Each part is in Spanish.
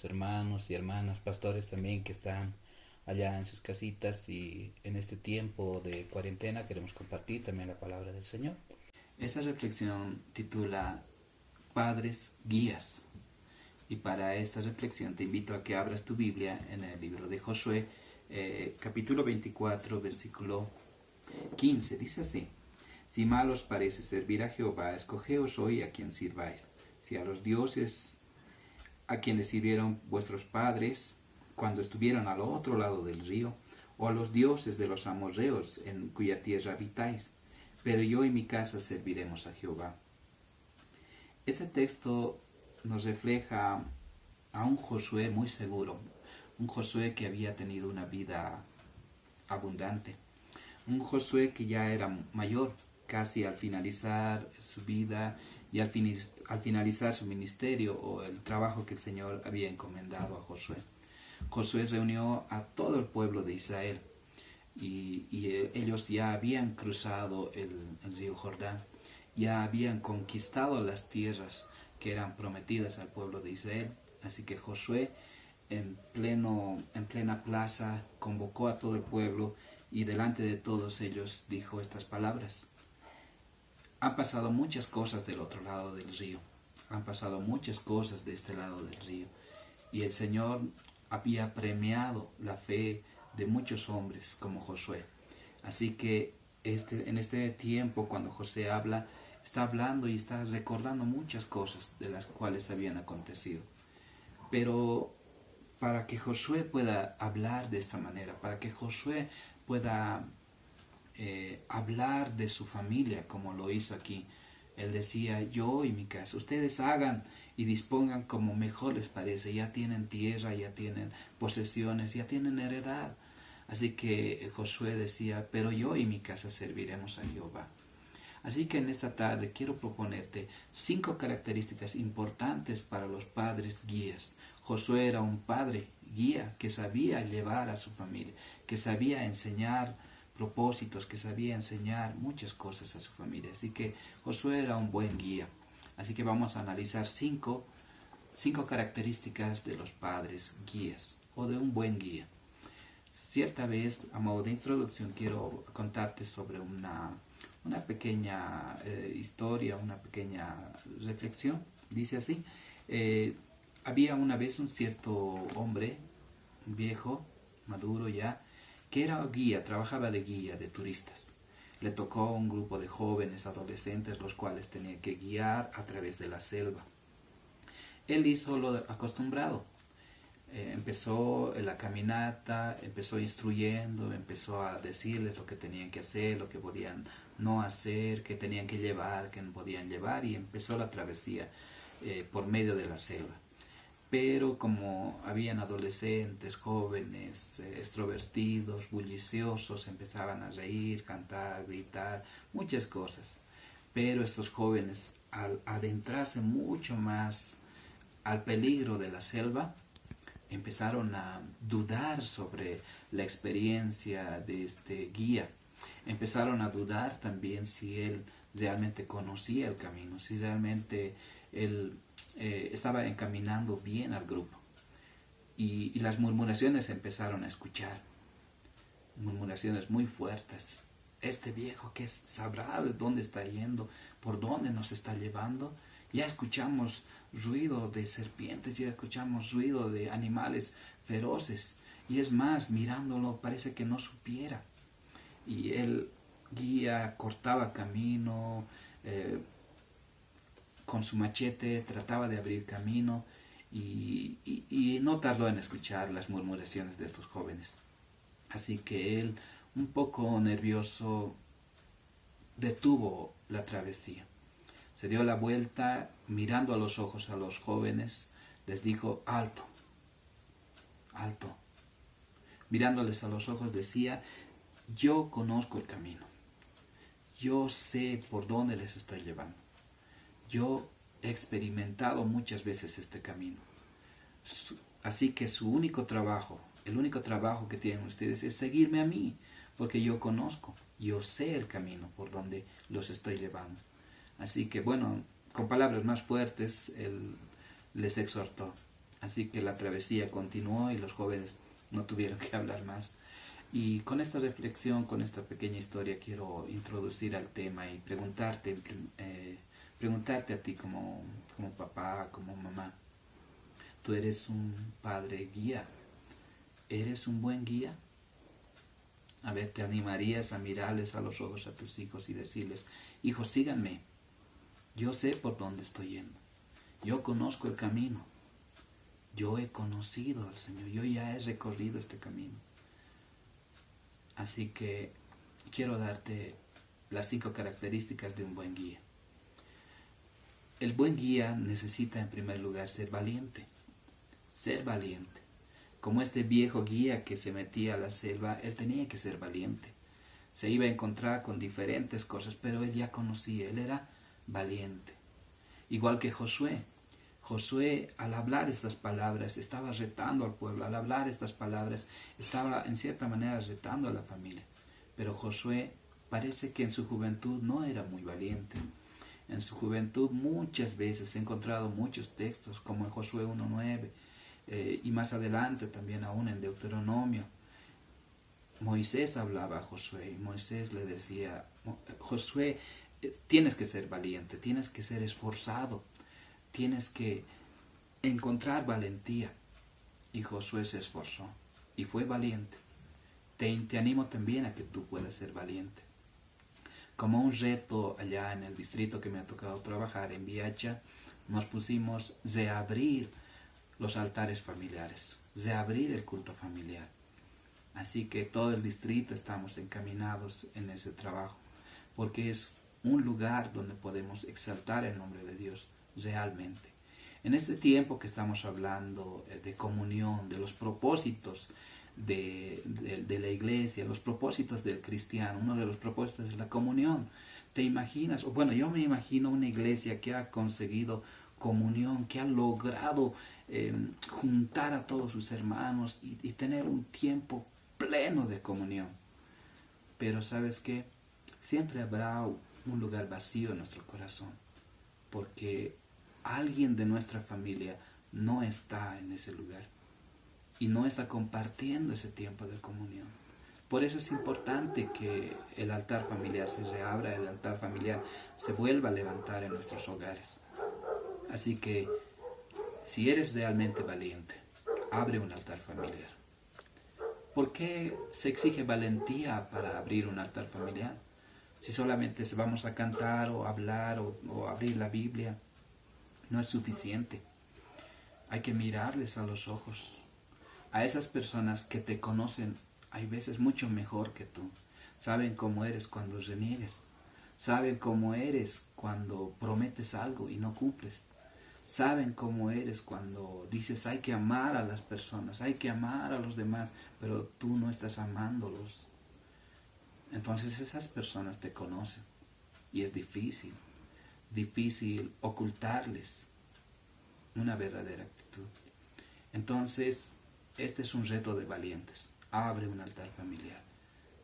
los hermanos y hermanas, pastores también que están allá en sus casitas y en este tiempo de cuarentena queremos compartir también la palabra del Señor. Esta reflexión titula Padres Guías. Y para esta reflexión te invito a que abras tu Biblia en el libro de Josué, capítulo 24, versículo 15. Dice así: Si mal os parece servir a Jehová, escogeos hoy a quien sirváis. Si a los dioses a quienes sirvieron vuestros padres cuando estuvieron al otro lado del río, o a los dioses de los amorreos en cuya tierra habitáis. Pero yo y mi casa serviremos a Jehová. Este texto nos refleja a un Josué muy seguro, un Josué que había tenido una vida abundante, un Josué que ya era mayor, casi al finalizar su vida y al finalizar su ministerio o el trabajo que el Señor había encomendado a Josué. Josué reunió a todo el pueblo de Israel y ellos ya habían cruzado el río Jordán, ya habían conquistado las tierras que eran prometidas al pueblo de Israel. Así que Josué en plena plaza convocó a todo el pueblo y delante de todos ellos dijo estas palabras: han pasado muchas cosas del otro lado del río, han pasado muchas cosas de este lado del río, y el Señor había premiado la fe de muchos hombres como Josué. Así que en este tiempo, cuando Josué habla, está hablando y está recordando muchas cosas de las cuales habían acontecido. Pero para que Josué pueda hablar de esta manera, para que Josué pueda hablar de su familia como lo hizo aquí, él decía: yo y mi casa, ustedes hagan y dispongan como mejor les parece, ya tienen tierra, ya tienen posesiones, ya tienen heredad. Así que Josué decía: pero yo y mi casa serviremos a Jehová. Así que en esta tarde quiero proponerte 5 características importantes para los padres guías. Josué era un padre guía que sabía llevar a su familia, que sabía enseñar propósitos, que sabía enseñar muchas cosas a su familia. Así que Josué era un buen guía. Así que vamos a analizar 5 características de los padres guías o de un buen guía. Cierta vez, a modo de introducción, quiero contarte sobre una pequeña historia, una pequeña reflexión. Dice así: había una vez un cierto hombre, viejo, maduro ya, que era guía, trabajaba de guía de turistas. Le tocó un grupo de jóvenes adolescentes, los cuales tenía que guiar a través de la selva. Él hizo lo acostumbrado. Empezó la caminata, empezó instruyendo, empezó a decirles lo que tenían que hacer, lo que podían no hacer, qué tenían que llevar, qué no podían llevar, y empezó la travesía por medio de la selva. Pero como habían adolescentes, jóvenes, extrovertidos, bulliciosos, empezaban a reír, cantar, gritar, muchas cosas. Pero estos jóvenes, al adentrarse mucho más al peligro de la selva, empezaron a dudar sobre la experiencia de este guía. Empezaron a dudar también si él realmente conocía el camino, si realmente él estaba encaminando bien al grupo. Y las murmuraciones empezaron a escuchar, murmuraciones muy fuertes. Este viejo que sabrá de dónde está yendo, por dónde nos está llevando. Ya escuchamos ruido de serpientes, ya escuchamos ruido de animales feroces. Y es más, mirándolo parece que no supiera. Y el guía cortaba camino, con su machete trataba de abrir camino y no tardó en escuchar las murmuraciones de estos jóvenes. Así que él, un poco nervioso, detuvo la travesía. Se dio la vuelta, mirando a los ojos a los jóvenes, les dijo: alto, alto. Mirándoles a los ojos decía: yo conozco el camino, yo sé por dónde les estoy llevando, yo he experimentado muchas veces este camino. Así que su único trabajo, el único trabajo que tienen ustedes es seguirme a mí, porque yo conozco, yo sé el camino por donde los estoy llevando. Así que bueno, con palabras más fuertes, él les exhortó: Así que la travesía continuó y los jóvenes no tuvieron que hablar más. Y con esta reflexión, con esta pequeña historia, quiero introducir al tema y preguntarte a ti como papá, como mamá. Tú eres un padre guía. ¿Eres un buen guía? A ver, ¿te animarías a mirarles a los ojos a tus hijos y decirles: hijos, síganme, yo sé por dónde estoy yendo, yo conozco el camino, yo he conocido al Señor, yo ya he recorrido este camino? Así que quiero darte las 5 características de un buen guía. El buen guía necesita en primer lugar ser valiente. Ser valiente. Como este viejo guía que se metía a la selva, él tenía que ser valiente. Se iba a encontrar con diferentes cosas, pero él ya conocía, él era valiente. Igual que Josué. Josué, al hablar estas palabras, estaba retando al pueblo. Al hablar estas palabras, estaba en cierta manera retando a la familia. Pero Josué parece que en su juventud no era muy valiente. En su juventud muchas veces he encontrado muchos textos, como en Josué 1:9, y más adelante también aún en Deuteronomio. Moisés hablaba a Josué y Moisés le decía: Josué, tienes que ser valiente, tienes que ser esforzado, tienes que encontrar valentía. Y Josué se esforzó y fue valiente. Te animo también a que tú puedas ser valiente. Como un reto allá en el distrito que me ha tocado trabajar, en Viacha, nos pusimos reabrir los altares familiares, reabrir el culto familiar. Así que todo el distrito estamos encaminados en ese trabajo, porque es un lugar donde podemos exaltar el nombre de Dios realmente. En este tiempo que estamos hablando de comunión, de los propósitos de la iglesia, los propósitos del cristiano, uno de los propósitos es la comunión. ¿Te imaginas? Bueno, yo me imagino una iglesia que ha conseguido comunión, que ha logrado juntar a todos sus hermanos y tener un tiempo pleno de comunión. Pero ¿sabes qué? Siempre habrá un lugar vacío en nuestro corazón, porque alguien de nuestra familia no está en ese lugar y no está compartiendo ese tiempo de comunión. Por eso es importante que el altar familiar se reabra, el altar familiar se vuelva a levantar en nuestros hogares. Así que, si eres realmente valiente, abre un altar familiar. ¿Por qué se exige valentía para abrir un altar familiar? Si solamente vamos a cantar o hablar o abrir la Biblia, no es suficiente. Hay que mirarles a los ojos. A esas personas que te conocen, hay veces mucho mejor que tú. Saben cómo eres cuando reniegues. Saben cómo eres cuando prometes algo y no cumples. Saben cómo eres cuando dices: hay que amar a las personas, hay que amar a los demás, pero tú no estás amándolos. Entonces esas personas te conocen y es difícil ocultarles una verdadera actitud. Entonces, este es un reto de valientes. Abre un altar familiar.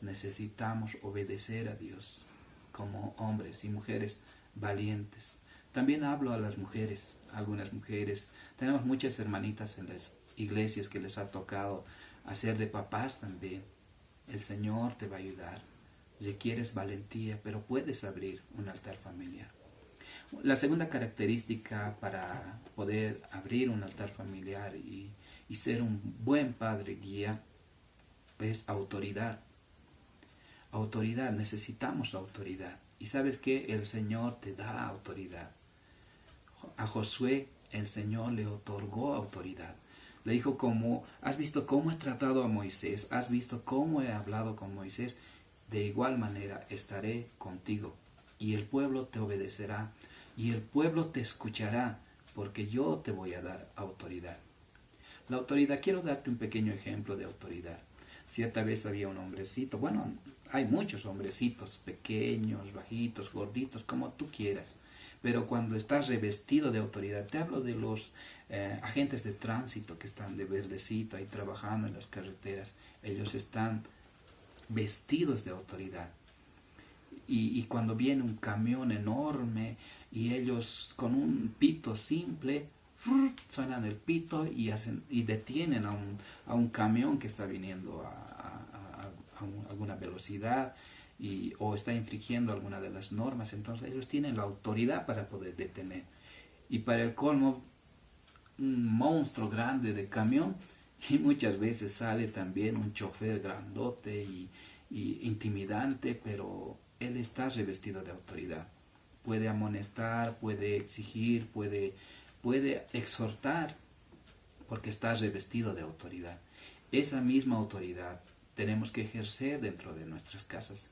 Necesitamos obedecer a Dios como hombres y mujeres valientes. También hablo a las mujeres, algunas mujeres. Tenemos muchas hermanitas en las iglesias que les ha tocado hacer de papás también. El Señor te va a ayudar. Requieres valentía, pero puedes abrir un altar familiar. La segunda característica para poder abrir un altar familiar y ser un buen padre guía es autoridad. Autoridad, necesitamos autoridad. Y sabes que el Señor te da autoridad. A Josué el Señor le otorgó autoridad. Le dijo: has visto cómo he tratado a Moisés, has visto cómo he hablado con Moisés, de igual manera estaré contigo. Y el pueblo te obedecerá, y el pueblo te escuchará, porque yo te voy a dar autoridad. La autoridad, quiero darte un pequeño ejemplo de autoridad. Cierta vez había un hombrecito, bueno, hay muchos hombrecitos, pequeños, bajitos, gorditos, como tú quieras. Pero cuando estás revestido de autoridad, te hablo de los agentes de tránsito que están de verdecito ahí trabajando en las carreteras. Ellos están vestidos de autoridad. Y cuando viene un camión enorme y ellos con un pito simple suenan el pito y detienen a un camión que está viniendo alguna velocidad o está infringiendo alguna de las normas. Entonces ellos tienen la autoridad para poder detener. Y para el colmo, un monstruo grande de camión, y muchas veces sale también un chofer grandote y intimidante, pero él está revestido de autoridad. Puede amonestar, puede exigir, puede exhortar, porque está revestido de autoridad. Esa misma autoridad tenemos que ejercer dentro de nuestras casas.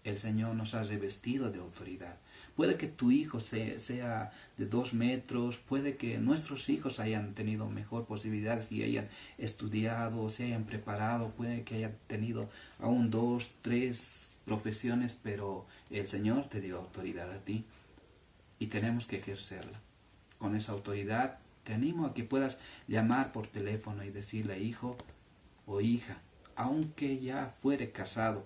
El Señor nos ha revestido de autoridad. Puede que tu hijo sea de 2 metros, puede que nuestros hijos hayan tenido mejor posibilidades y hayan estudiado, se hayan preparado, puede que hayan tenido aún 2, 3 profesiones, pero el Señor te dio autoridad a ti y tenemos que ejercerla. Con esa autoridad te animo a que puedas llamar por teléfono y decirle, hijo o hija, aunque ya fuere casado,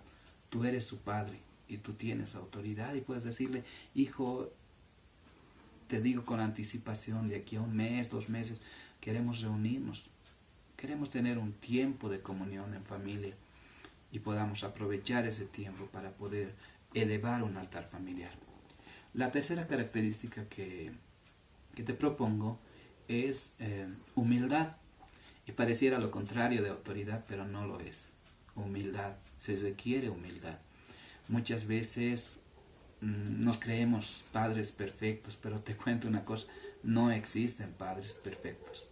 tú eres su padre y tú tienes autoridad y puedes decirle, hijo, te digo con anticipación, de aquí a 1 mes, 2 meses, queremos reunirnos, queremos tener un tiempo de comunión en familia y podamos aprovechar ese tiempo para poder elevar un altar familiar. La tercera característica que te propongo es humildad. Y pareciera lo contrario de autoridad, pero no lo es. Humildad, se requiere humildad. Muchas veces nos creemos padres perfectos, pero te cuento una cosa, no existen padres perfectos,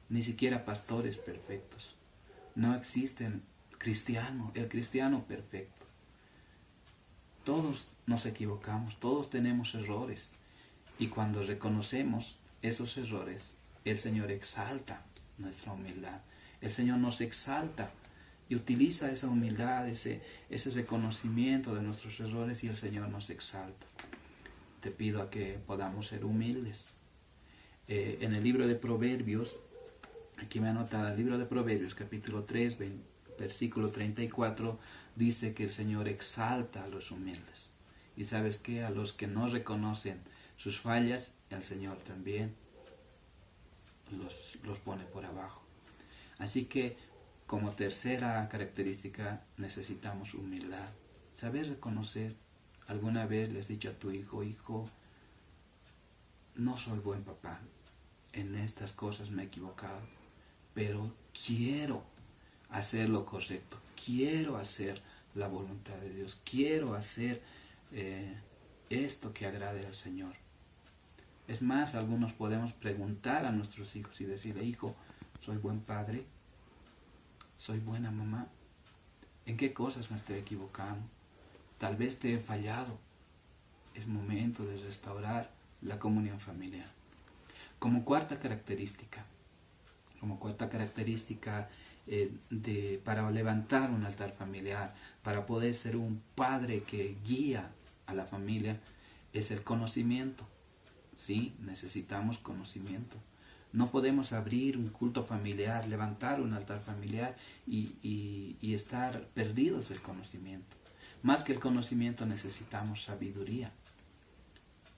ni siquiera pastores perfectos. No existen el cristiano perfecto. Todos nos equivocamos, todos tenemos errores. Y cuando reconocemos esos errores, el Señor exalta nuestra humildad. El Señor nos exalta y utiliza esa humildad, ese reconocimiento de nuestros errores, y el Señor nos exalta. Te pido a que podamos ser humildes. En el libro de Proverbios, aquí me anota el libro de Proverbios, capítulo 3, versículo 34, dice que el Señor exalta a los humildes. Y sabes qué, a los que no reconocen sus fallas, el Señor también los pone por abajo. Así que como tercera característica necesitamos humildad. Saber reconocer. Alguna vez le has dicho a tu hijo, hijo, no soy buen papá, en estas cosas me he equivocado, pero quiero hacer lo correcto, quiero hacer la voluntad de Dios, quiero hacer esto que agrade al Señor. Es más, algunos podemos preguntar a nuestros hijos y decirle, hijo, ¿soy buen padre? ¿Soy buena mamá? ¿En qué cosas me estoy equivocando? Tal vez te he fallado. Es momento de restaurar la comunión familiar. Como cuarta característica para levantar un altar familiar, para poder ser un padre que guía a la familia, es el conocimiento. Sí, necesitamos conocimiento. No podemos abrir un culto familiar, levantar un altar familiar y estar perdidos del conocimiento. Más que el conocimiento necesitamos sabiduría.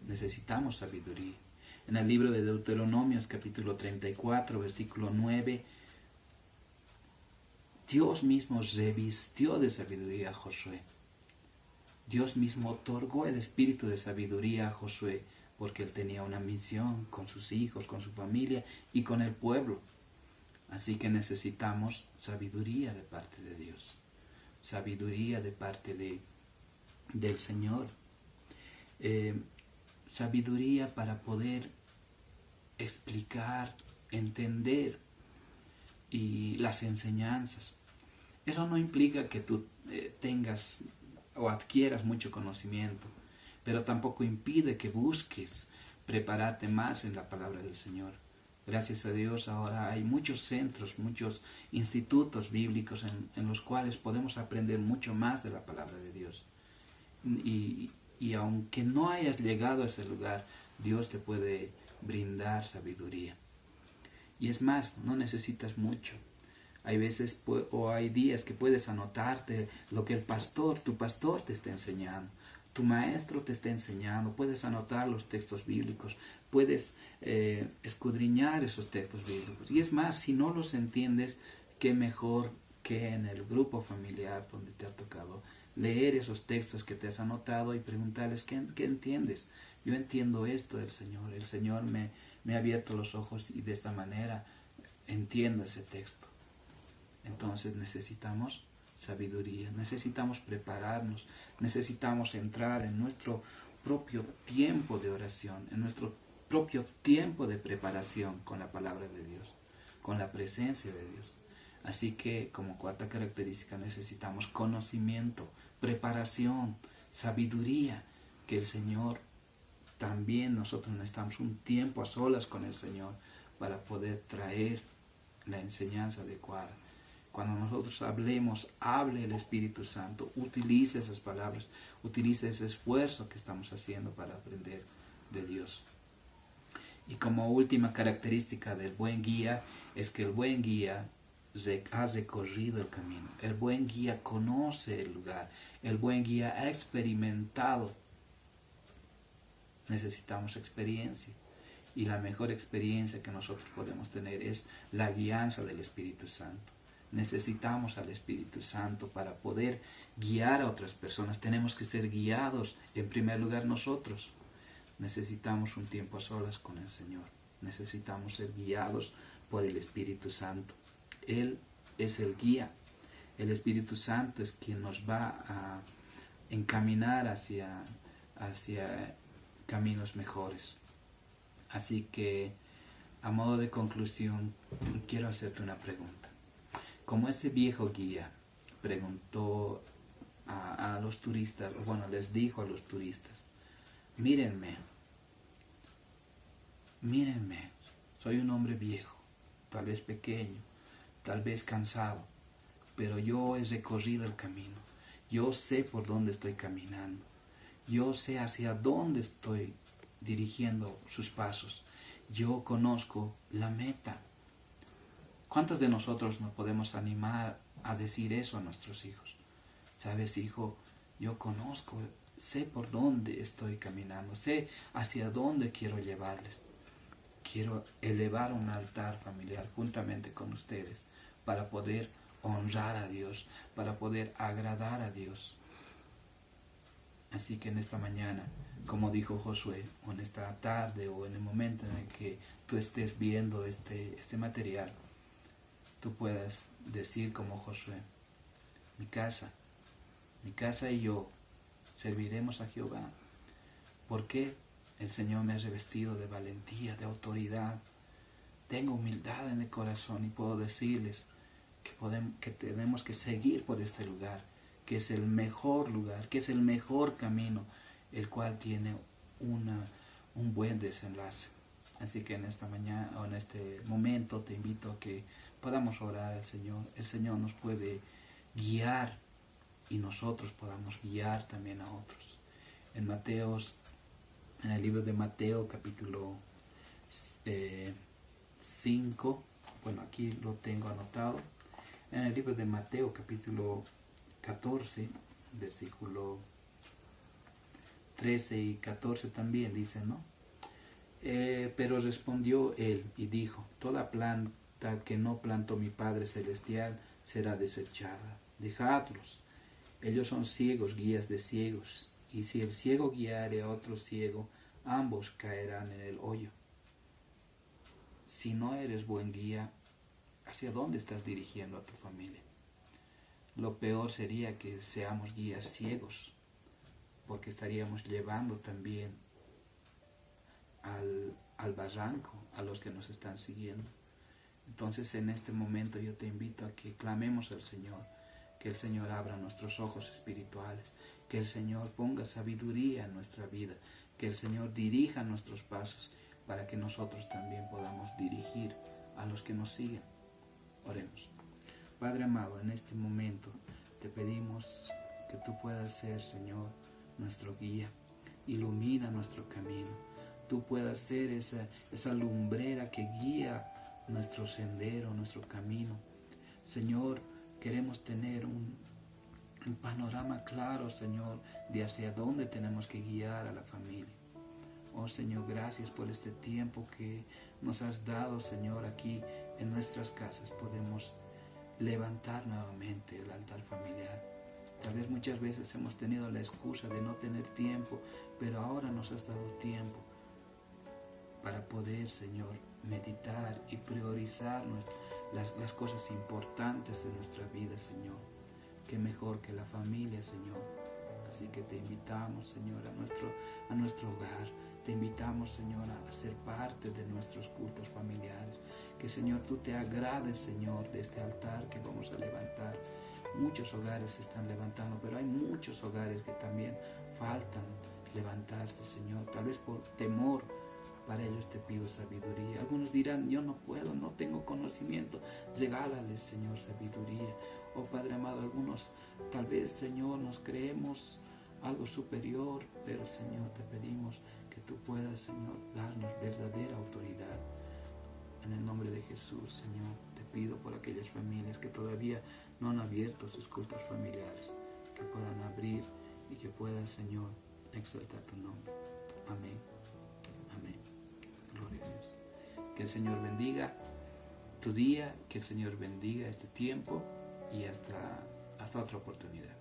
Necesitamos sabiduría. En el libro de Deuteronomios, capítulo 34, versículo 9, Dios mismo revistió de sabiduría a Josué. Dios mismo otorgó el espíritu de sabiduría a Josué, porque él tenía una misión con sus hijos, con su familia y con el pueblo. Así que necesitamos sabiduría de parte de Dios, sabiduría de parte del Señor, sabiduría para poder explicar, entender y las enseñanzas. Eso no implica que tú tengas o adquieras mucho conocimiento, pero tampoco impide que busques prepararte más en la palabra del Señor. Gracias a Dios ahora hay muchos centros, muchos institutos bíblicos en los cuales podemos aprender mucho más de la palabra de Dios. Y aunque no hayas llegado a ese lugar, Dios te puede brindar sabiduría. Y es más, no necesitas mucho. Hay veces o hay días que puedes anotarte lo que tu pastor te está enseñando. tu maestro te está enseñando, puedes anotar los textos bíblicos, puedes escudriñar esos textos bíblicos. Y es más, si no los entiendes, qué mejor que en el grupo familiar donde te ha tocado leer esos textos que te has anotado y preguntarles qué entiendes. Yo entiendo esto del Señor, el Señor me ha abierto los ojos y de esta manera entiendo ese texto. Entonces necesitamos sabiduría, necesitamos prepararnos, necesitamos entrar en nuestro propio tiempo de oración, en nuestro propio tiempo de preparación con la palabra de Dios, con la presencia de Dios. Así que como cuarta característica necesitamos conocimiento, preparación, sabiduría, que el Señor también nosotros necesitamos un tiempo a solas con el Señor para poder traer la enseñanza adecuada. Cuando nosotros hablemos, hable el Espíritu Santo, utilice esas palabras, utilice ese esfuerzo que estamos haciendo para aprender de Dios. Y como última característica del buen guía es que el buen guía ha recorrido el camino. El buen guía conoce el lugar. El buen guía ha experimentado. Necesitamos experiencia. Y la mejor experiencia que nosotros podemos tener es la guianza del Espíritu Santo. Necesitamos al Espíritu Santo para poder guiar a otras personas. Tenemos que ser guiados en primer lugar nosotros. Necesitamos un tiempo a solas con el Señor. Necesitamos ser guiados por el Espíritu Santo. Él es el guía. El Espíritu Santo es quien nos va a encaminar hacia caminos mejores. Así que, a modo de conclusión, quiero hacerte una pregunta. Como ese viejo guía preguntó a los turistas, bueno, les dijo a los turistas, mírenme, soy un hombre viejo, tal vez pequeño, tal vez cansado, pero yo he recorrido el camino, yo sé por dónde estoy caminando, yo sé hacia dónde estoy dirigiendo sus pasos, yo conozco la meta. ¿Cuántos de nosotros nos podemos animar a decir eso a nuestros hijos? ¿Sabes, hijo? Yo conozco, sé por dónde estoy caminando, sé hacia dónde quiero llevarles. Quiero elevar un altar familiar juntamente con ustedes para poder honrar a Dios, para poder agradar a Dios. Así que en esta mañana, como dijo Josué, o en esta tarde, o en el momento en el que tú estés viendo este material, tú puedas decir como Josué, mi casa y yo serviremos a Jehová. ¿Por qué? El Señor me ha revestido de valentía, de autoridad. Tengo humildad en el corazón y puedo decirles que tenemos que seguir por este lugar, que es el mejor lugar, que es el mejor camino, el cual tiene un buen desenlace. Así que en esta mañana o en este momento te invito a que podamos orar al Señor. El Señor nos puede guiar y nosotros podamos guiar también a otros. En el libro de Mateo capítulo 5, bueno, aquí lo tengo anotado. En el libro de Mateo capítulo 14, versículo 13 y 14 también dice, ¿no? Pero respondió él y dijo, toda planta que no plantó mi Padre Celestial será desechada. Dejadlos. Ellos son ciegos, guías de ciegos. Y si el ciego guiare a otro ciego, ambos caerán en el hoyo. Si no eres buen guía, ¿hacia dónde estás dirigiendo a tu familia? Lo peor sería que seamos guías ciegos, porque estaríamos llevando también al barranco a los que nos están siguiendo. Entonces en este momento yo te invito a que clamemos al Señor, que el Señor abra nuestros ojos espirituales, que el Señor ponga sabiduría en nuestra vida, que el Señor dirija nuestros pasos para que nosotros también podamos dirigir a los que nos siguen. Oremos. Padre amado, en este momento te pedimos que tú puedas ser, Señor, nuestro guía. Ilumina nuestro camino. Tú puedas ser esa lumbrera que guía nuestro sendero, nuestro camino. Señor, queremos tener un panorama claro, Señor, de hacia dónde tenemos que guiar a la familia. Oh Señor, gracias por este tiempo que nos has dado, Señor, aquí en nuestras casas. Podemos levantar nuevamente el altar familiar. Tal vez muchas veces hemos tenido la excusa de no tener tiempo, pero ahora nos has dado tiempo para poder, Señor, meditar y priorizar las cosas importantes de nuestra vida, Señor. Qué mejor que la familia, Señor. Así que te invitamos, Señor, a nuestro hogar. Te invitamos, Señor, a ser parte de nuestros cultos familiares. Que, Señor, tú te agrades, Señor, de este altar que vamos a levantar. Muchos hogares se están levantando, pero hay muchos hogares que también faltan levantarse, Señor. Tal vez por temor. Para ellos te pido sabiduría. Algunos dirán, yo no puedo, no tengo conocimiento. Regálales, Señor, sabiduría. Oh Padre amado, algunos tal vez, Señor, nos creemos algo superior, pero, Señor, te pedimos que tú puedas, Señor, darnos verdadera autoridad. En el nombre de Jesús, Señor, te pido por aquellas familias que todavía no han abierto sus cultos familiares, que puedan abrir y que puedan, Señor, exaltar tu nombre. Amén. Amén. Gloria a Dios. Que el Señor bendiga tu día, que el Señor bendiga este tiempo y hasta otra oportunidad.